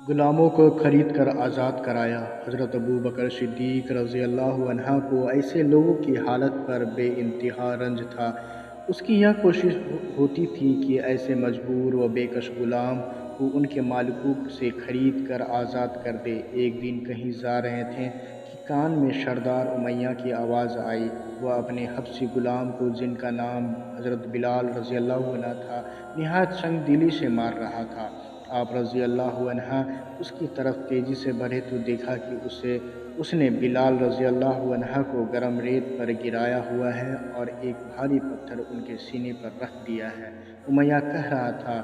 غلاموں کو خرید کر آزاد کرایا۔ حضرت ابو بکر صدیق رضی اللہ عنہ کو ایسے لوگوں کی حالت پر بے انتہا رنج تھا۔ اس کی یہ کوشش ہوتی تھی کہ ایسے مجبور و بے کس غلام کو ان کے مالکوں سے خرید کر آزاد کر دے۔ ایک دن کہیں جا رہے تھے کہ کان میں سردار امیہ کی آواز آئی۔ وہ اپنے حبشی غلام کو، جن کا نام حضرت بلال رضی اللہ عنہ تھا، نہایت سنگ دلی سے مار رہا تھا۔ آپ رضی اللہ عنہ اس کی طرف تیزی سے بڑھے تو دیکھا کہ اس نے بلال رضی اللہ عنہ کو گرم ریت پر گرایا ہوا ہے اور ایک بھاری پتھر ان کے سینے پر رکھ دیا ہے۔ امیہ کہہ رہا تھا،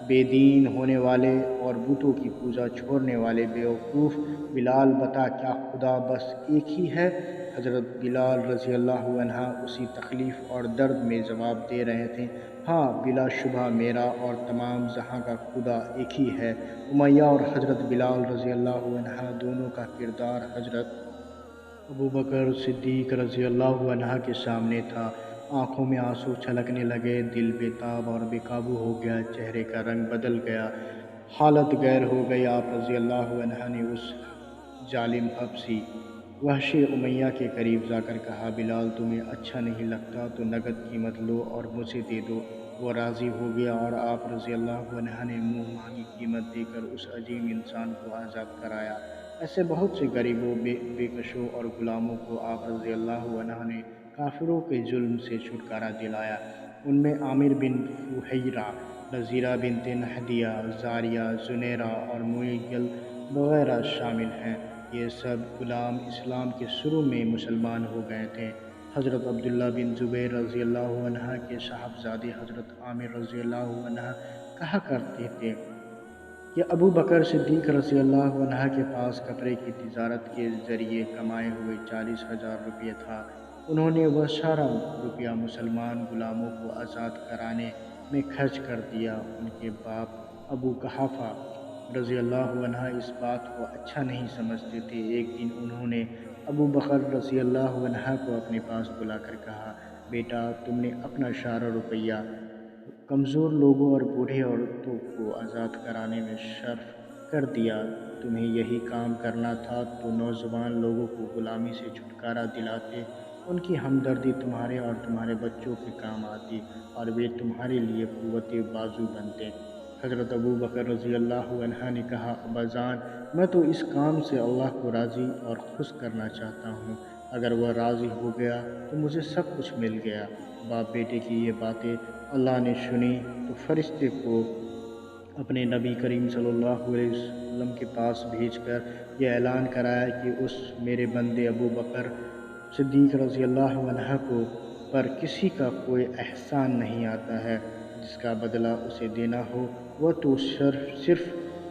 بے دین ہونے والے اور بتوں کی پوجا چھوڑنے والے بیوقوف! بلال، بتا، کیا خدا بس ایک ہی ہے؟ حضرت بلال رضی اللہ عنہ اسی تکلیف اور درد میں جواب دے رہے تھے، ہاں، بلا شبہ میرا اور تمام جہاں کا خدا ایک ہی ہے۔ امیہ اور حضرت بلال رضی اللہ عنہ دونوں کا کردار حضرت ابوبکر صدیق رضی اللہ عنہ کے سامنے تھا۔ آنکھوں میں آنسو چھلکنے لگے، دل بے تاب اور بے قابو ہو گیا، چہرے کا رنگ بدل گیا، حالت غیر ہو گئی۔ آپ رضی اللہ عنہ نے اس ظالم حبشی وحشی امیہ کے قریب جا کر کہا، بلال، تمہیں اچھا نہیں لگتا تو نقد قیمت لو اور مجھے دے دو۔ وہ راضی ہو گیا اور آپ رضی اللہ عنہ نے منہ مانگی قیمت دے کر اس عظیم انسان کو آزاد کرایا۔ ایسے بہت سے غریبوں، بے کسوں اور غلاموں کو آپ رضی اللہ عنہ نے کافروں کے ظلم سے چھٹکارا دلایا۔ ان میں عامر بن فہیرہ، نذیرہ بنت نہدیہ، زاریہ، زنیرہ اور معیل وغیرہ شامل ہیں۔ یہ سب غلام اسلام کے شروع میں مسلمان ہو گئے تھے۔ حضرت عبداللہ بن زبیر رضی اللہ عنہ کے صاحبزادے حضرت عامر رضی اللہ عنہ کہا کرتے تھے کہ ابو بکر صدیق رضی اللہ عنہ کے پاس کپڑے کی تجارت کے ذریعے کمائے ہوئے 40,000 روپے تھا۔ انہوں نے وہ سارا روپیہ مسلمان غلاموں کو آزاد کرانے میں خرچ کر دیا۔ ان کے باپ ابو قحافہ رضی اللہ عنہ اس بات کو اچھا نہیں سمجھتے تھے۔ ایک دن انہوں نے ابو بکر رضی اللہ عنہ کو اپنے پاس بلا کر کہا، بیٹا، تم نے اپنا سارا روپیہ کمزور لوگوں اور بوڑھے عورتوں کو آزاد کرانے میں صرف کر دیا۔ تمہیں یہی کام کرنا تھا تو نوجوان لوگوں کو غلامی سے چھٹکارا دلاتے، ان کی ہمدردی تمہارے اور تمہارے بچوں کے کام آتی اور وہ تمہارے لیے قوت بازو بنتے۔ حضرت ابو بکر رضی اللہ عنہ نے کہا، ابا جان، میں تو اس کام سے اللہ کو راضی اور خوش کرنا چاہتا ہوں۔ اگر وہ راضی ہو گیا تو مجھے سب کچھ مل گیا۔ باپ بیٹے کی یہ باتیں اللہ نے سنی تو فرشتے کو اپنے نبی کریم صلی اللہ علیہ وسلم کے پاس بھیج کر یہ اعلان کرایا کہ اس میرے بندے ابو بکر صدیق رضی اللہ عنہ پر کسی کا کوئی احسان نہیں آتا ہے جس کا بدلہ اسے دینا ہو۔ وہ تو صرف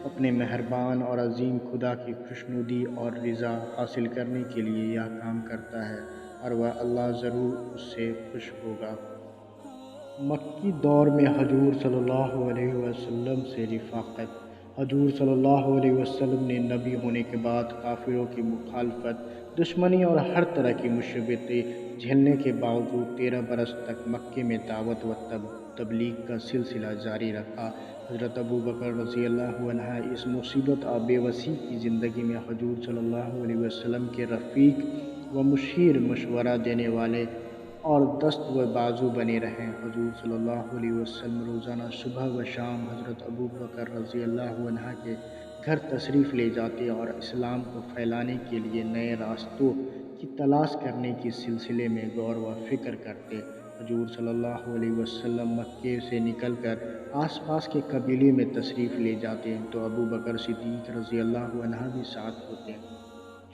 اپنے مہربان اور عظیم خدا کی خوشنودی اور رضا حاصل کرنے کے لیے یہ کام کرتا ہے اور وہ اللہ ضرور اس سے خوش ہوگا۔ مکی دور میں حضور صلی اللہ علیہ وسلم سے رفاقت۔ حضور صلی اللہ علیہ وسلم نے نبی ہونے کے بعد کافروں کی مخالفت، دشمنی اور ہر طرح کی مصیبتیں جھیلنے کے باوجود 13 برس تک مکے میں دعوت و تبلیغ کا سلسلہ جاری رکھا۔ حضرت ابو بکر رضی اللہ عنہ اس مصیبت اور بے وسی کی زندگی میں حضور صلی اللہ علیہ وسلم کے رفیق و مشیر، مشورہ دینے والے اور دست و بازو بنے رہے۔ حضور صلی اللہ علیہ وسلم روزانہ صبح و شام حضرت ابو بکر رضی اللہ عنہ کے گھر تشریف لے جاتے اور اسلام کو پھیلانے کے لیے نئے راستوں کی تلاش کرنے کے سلسلے میں غور و فکر کرتے۔ حضور صلی اللہ علیہ وسلم مکے سے نکل کر آس پاس کے قبیلے میں تشریف لے جاتے تو ابو بکر صدیق رضی اللہ عنہ بھی ساتھ ہوتے۔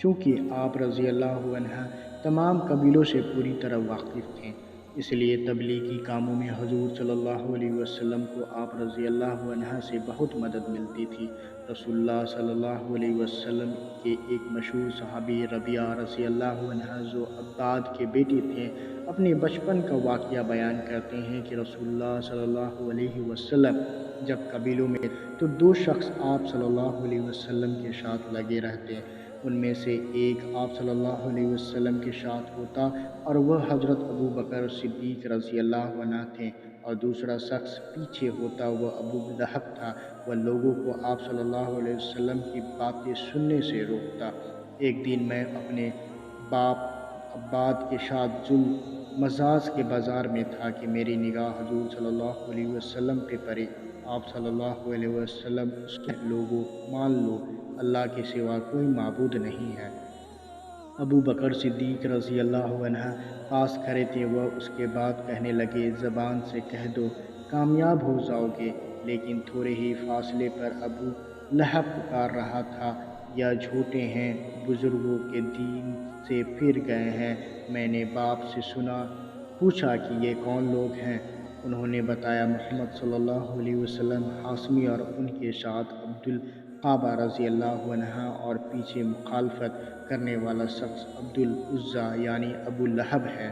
چونکہ آپ رضی اللہ عنہ تمام قبیلوں سے پوری طرح واقف تھے، اس لیے تبلیغی کاموں میں حضور صلی اللہ علیہ وسلم کو آپ رضی اللہ عنہ سے بہت مدد ملتی تھی۔ رسول اللہ صلی اللہ علیہ وسلم کے ایک مشہور صحابی ربیعہ رضی اللہ عنہ جو عباد کے بیٹے تھے، اپنے بچپن کا واقعہ بیان کرتے ہیں کہ رسول اللہ صلی اللہ علیہ وسلم جب قبیلوں میں تو دو شخص آپ صلی اللہ علیہ وسلم کے ساتھ لگے رہتے، ان میں سے ایک آپ صلی اللہ علیہ وسلم کے ساتھ ہوتا اور وہ حضرت ابو بکر صدیق رضی اللہ عنہ تھے۔ اور دوسرا شخص پیچھے ہوتا وہ ابو لہب تھا، وہ لوگوں کو آپ صلی اللہ علیہ وسلم کی باتیں سننے سے روکتا۔ ایک دن میں اپنے باپ عباد کے ساتھ ذوالمجاز کے بازار میں تھا کہ میری نگاہ حضور صلی اللہ علیہ وسلم پہ پڑی۔ آپ صلی اللہ علیہ وسلم اس کے لوگوں مان لو اللہ کے سوا کوئی معبود نہیں ہے۔ ابو بکر صدیق رضی اللہ عنہ پاس کھڑے تھے، وہ اس کے بعد کہنے لگے زبان سے کہہ دو کامیاب ہو جاؤ گے، لیکن تھوڑے ہی فاصلے پر ابو لہب پکار رہا تھا یا جھوٹے ہیں، بزرگوں کے دین سے پھر گئے ہیں۔ میں نے باپ سے سنا، پوچھا کہ یہ کون لوگ ہیں؟ انہوں نے بتایا محمد صلی اللہ علیہ وسلم، ہاشمی اور ان کے ساتھ عبد القعبہ رضی اللہ عنہ اور پیچھے مخالفت کرنے والا شخص عبد العزیٰ یعنی ابو لہب ہے۔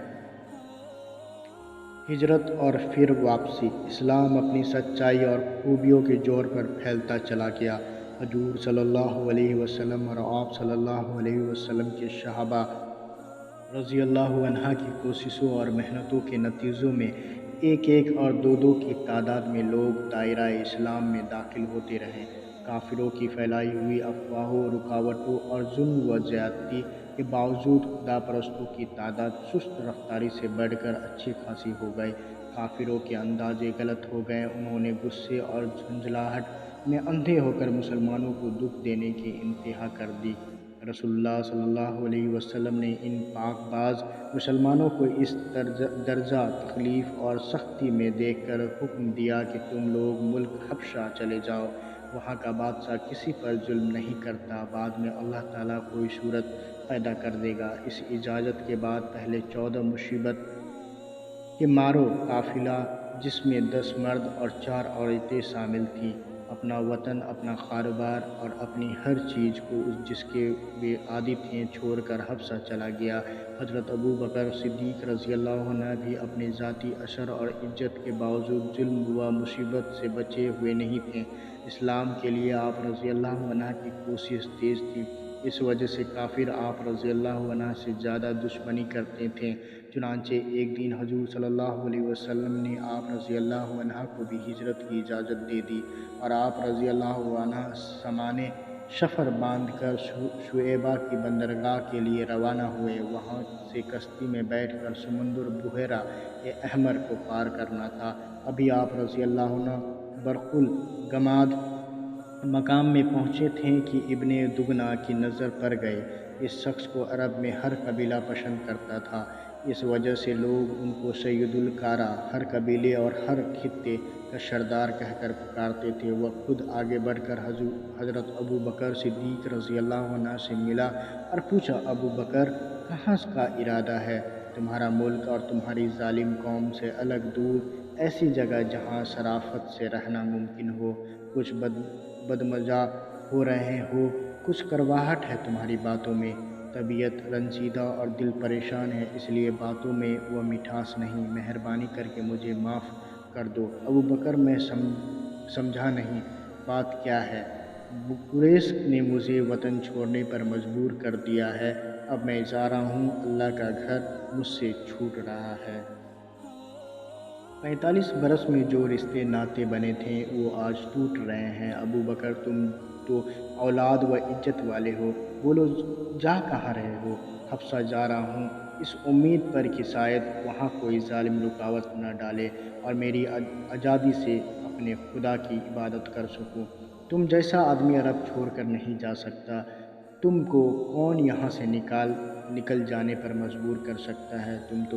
ہجرت اور پھر واپسی۔ اسلام اپنی سچائی اور خوبیوں کے زور پر پھیلتا چلا گیا۔ حضور صلی اللہ علیہ وسلم اور آپ صلی اللہ علیہ وسلم کے صحابہ رضی اللہ عنہ کی کوششوں اور محنتوں کے نتیجوں میں ایک ایک اور دو دو کی تعداد میں لوگ دائرہ اسلام میں داخل ہوتے رہے۔ کافروں کی پھیلائی ہوئی افواہوں، رکاوٹوں اور ظلم و زیادتی کے باوجود خدا پرستوں کی تعداد سست رفتاری سے بڑھ کر اچھی خاصی ہو گئی۔ کافروں کے اندازے غلط ہو گئے، انہوں نے غصے اور جھنجھلاہٹ میں اندھے ہو کر مسلمانوں کو دکھ دینے کی انتہا کر دی۔ رسول اللہ صلی اللہ علیہ وسلم نے ان پاک باز مسلمانوں کو اس درجہ تکلیف اور سختی میں دیکھ کر حکم دیا کہ تم لوگ ملک حبشہ چلے جاؤ، وہاں کا بادشاہ کسی پر ظلم نہیں کرتا، بعد میں اللہ تعالیٰ کوئی صورت پیدا کر دے گا۔ اس اجازت کے بعد پہلے 14 مصیبت کے مارو قافلہ، جس میں 10 مرد اور 4 عورتیں شامل تھیں، اپنا وطن، اپنا کاروبار اور اپنی ہر چیز کو جس کے وہ عادی تھے چھوڑ کر حبشہ چلا گیا۔ حضرت ابو بکر صدیق رضی اللہ عنہ بھی اپنے ذاتی اثر اور عزت کے باوجود ظلم و مصیبت سے بچے ہوئے نہیں تھے۔ اسلام کے لیے آپ رضی اللہ عنہ کی کوشش تیز تھی، اس وجہ سے کافر آپ رضی اللہ عنہ سے زیادہ دشمنی کرتے تھے۔ چنانچہ ایک دن حضور صلی اللہ علیہ وسلم نے آپ رضی اللہ عنہ کو بھی ہجرت کی اجازت دے دی اور آپ رضی اللہ عنہ سامانِ سفر باندھ کر شعیبہ کی بندرگاہ کے لیے روانہ ہوئے۔ وہاں سے کشتی میں بیٹھ کر سمندر بحیرہ احمر کو پار کرنا تھا۔ ابھی آپ رضی اللہ عنہ برق الگماد مقام میں پہنچے تھے کہ ابن دغنہ کی نظر پڑ گئے۔ اس شخص کو عرب میں ہر قبیلہ پسند کرتا تھا، اس وجہ سے لوگ ان کو سید القارہ، ہر قبیلے اور ہر خطے کا سردار کہہ کر پکارتے تھے۔ وہ خود آگے بڑھ کر حضرت ابو بکر صدیق رضی اللہ عنہ سے ملا اور پوچھا، ابو بکر، کہاں کا ارادہ ہے؟ تمہارا ملک اور تمہاری ظالم قوم سے الگ، دور، ایسی جگہ جہاں شرافت سے رہنا ممکن ہو؟ کچھ بدمزہ ہو رہے ہو، کچھ کڑواہٹ ہے تمہاری باتوں میں، طبیعت رنجیدہ اور دل پریشان ہے، اس لیے باتوں میں وہ مٹھاس نہیں، مہربانی کر کے مجھے معاف کر دو۔ ابو بکر، میں سمجھا نہیں، بات کیا ہے؟ قریش نے مجھے وطن چھوڑنے پر مجبور کر دیا ہے، اب میں جا رہا ہوں، اللہ کا گھر مجھ سے چھوٹ رہا ہے۔ 45 برس میں جو رشتے ناطے بنے تھے وہ آج ٹوٹ رہے ہیں۔ ابو بکر، تم تو اولاد و عزت والے ہو، بولو جا کہاں رہے ہو؟ حبشہ جا رہا ہوں، اس امید پر کہ شاید وہاں کوئی ظالم رکاوٹ نہ ڈالے اور میری آزادی سے اپنے خدا کی عبادت کر سکوں۔ تم جیسا آدمی عرب چھوڑ کر نہیں جا سکتا، تم کو کون یہاں سے نکل جانے پر مجبور کر سکتا ہے؟ تم تو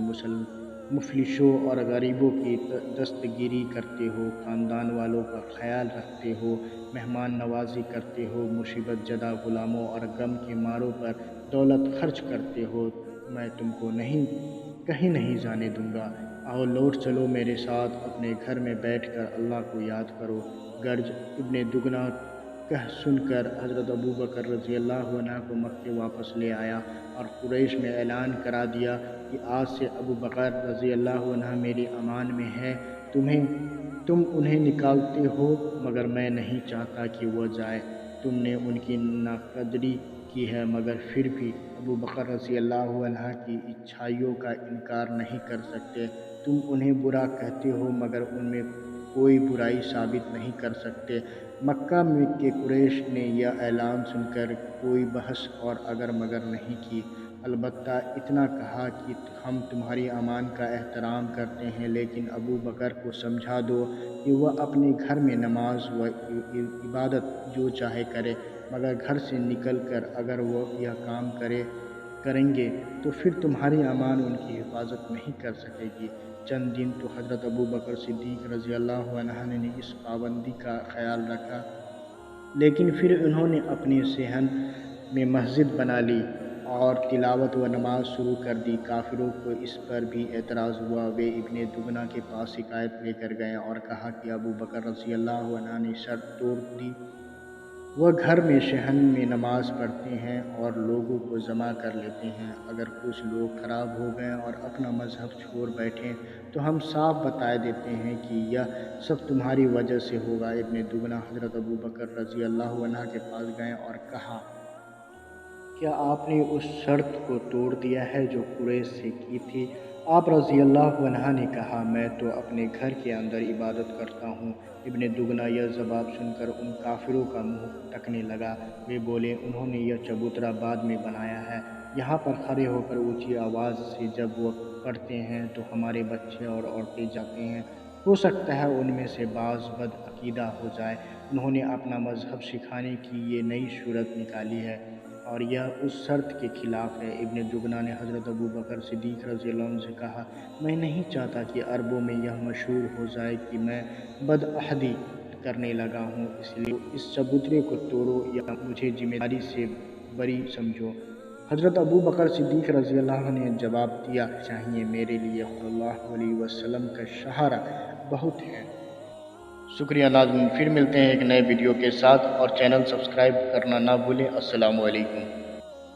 مفلسوں اور غریبوں کی دستگیری کرتے ہو، خاندان والوں کا خیال رکھتے ہو، مہمان نوازی کرتے ہو، مصیبت زدہ غلاموں اور غم کے ماروں پر دولت خرچ کرتے ہو، میں تم کو کہیں نہیں جانے دوں گا۔ آؤ لوٹ چلو میرے ساتھ، اپنے گھر میں بیٹھ کر اللہ کو یاد کرو۔ گرج ابن دغنہ کہہ سن کر حضرت ابو بکر رضی اللہ عنہ کو مکے واپس لے آیا اور قریش میں اعلان کرا دیا کہ آج سے ابو بکر رضی اللہ عنہ میری امان میں ہے، تم انہیں نکالتے ہو مگر میں نہیں چاہتا کہ وہ جائے۔ تم نے ان کی ناقدری کی ہے مگر پھر بھی ابو بکر رضی اللہ عنہ کی اچھائیوں کا انکار نہیں کر سکتے۔ تم انہیں برا کہتے ہو مگر ان میں کوئی برائی ثابت نہیں کر سکتے۔ مکہ میں کے قریش نے یہ اعلان سن کر کوئی بحث اور اگر مگر نہیں کی، البتہ اتنا کہا کہ ہم تمہاری امان کا احترام کرتے ہیں، لیکن ابو بکر کو سمجھا دو کہ وہ اپنے گھر میں نماز و عبادت جو چاہے کرے، مگر گھر سے نکل کر اگر وہ یہ کام کریں گے تو پھر تمہاری امان ان کی حفاظت نہیں کر سکے گی۔ چند دن تو حضرت ابو بکر صدیق رضی اللہ عنہ نے اس پابندی کا خیال رکھا، لیکن پھر انہوں نے اپنے صحن میں مسجد بنا لی اور تلاوت و نماز شروع کر دی۔ کافروں کو اس پر بھی اعتراض ہوا، وہ ابن دگنہ کے پاس شکایت لے کر گئے اور کہا کہ ابو بکر رضی اللہ عنہ نے شرط توڑ دی، وہ گھر میں صحن میں نماز پڑھتے ہیں اور لوگوں کو جمع کر لیتے ہیں، اگر کچھ لوگ خراب ہو گئے اور اپنا مذہب چھوڑ بیٹھیں تو ہم صاف بتا دیتے ہیں کہ یہ سب تمہاری وجہ سے ہوگا۔ ابن دگنہ حضرت ابو بکر رضی اللہ عنہ کے پاس گئے اور کہا، کیا آپ نے اس شرط کو توڑ دیا ہے جو قریش سے کی تھی؟ آپ رضی اللہ عنہ نے کہا، میں تو اپنے گھر کے اندر عبادت کرتا ہوں۔ ابن دگنہ یہ جواب سن کر ان کافروں کا منہ تکنے لگا۔ وہ بولے، انہوں نے یہ چبوترا بعد میں بنایا ہے، یہاں پر کھڑے ہو کر اونچی آواز سے جب وہ پڑھتے ہیں تو ہمارے بچے اور عورتیں جاتے ہیں، ہو سکتا ہے ان میں سے بعض بد عقیدہ ہو جائے۔ انہوں نے اپنا مذہب سکھانے کی یہ نئی صورت نکالی ہے اور یہ اس شرط کے خلاف ہے۔ ابن دگنہ نے حضرت ابو بکر صدیق رضی اللہ عنہ سے کہا، میں نہیں چاہتا کہ عربوں میں یہ مشہور ہو جائے کہ میں بدعہدی کرنے لگا ہوں، اس لیے اس چبوترے کو توڑو یا مجھے ذمہ داری سے بری سمجھو۔ حضرت ابو بکر صدیق رضی اللہ عنہ نے جواب دیا، چاہیے، میرے لیے صلی اللہ علیہ وسلم کا سہارا بہت ہے۔ شکریہ ناظرین، پھر ملتے ہیں ایک نئے ویڈیو کے ساتھ، اور چینل سبسکرائب کرنا نہ بھولیں۔ السلام علیکم۔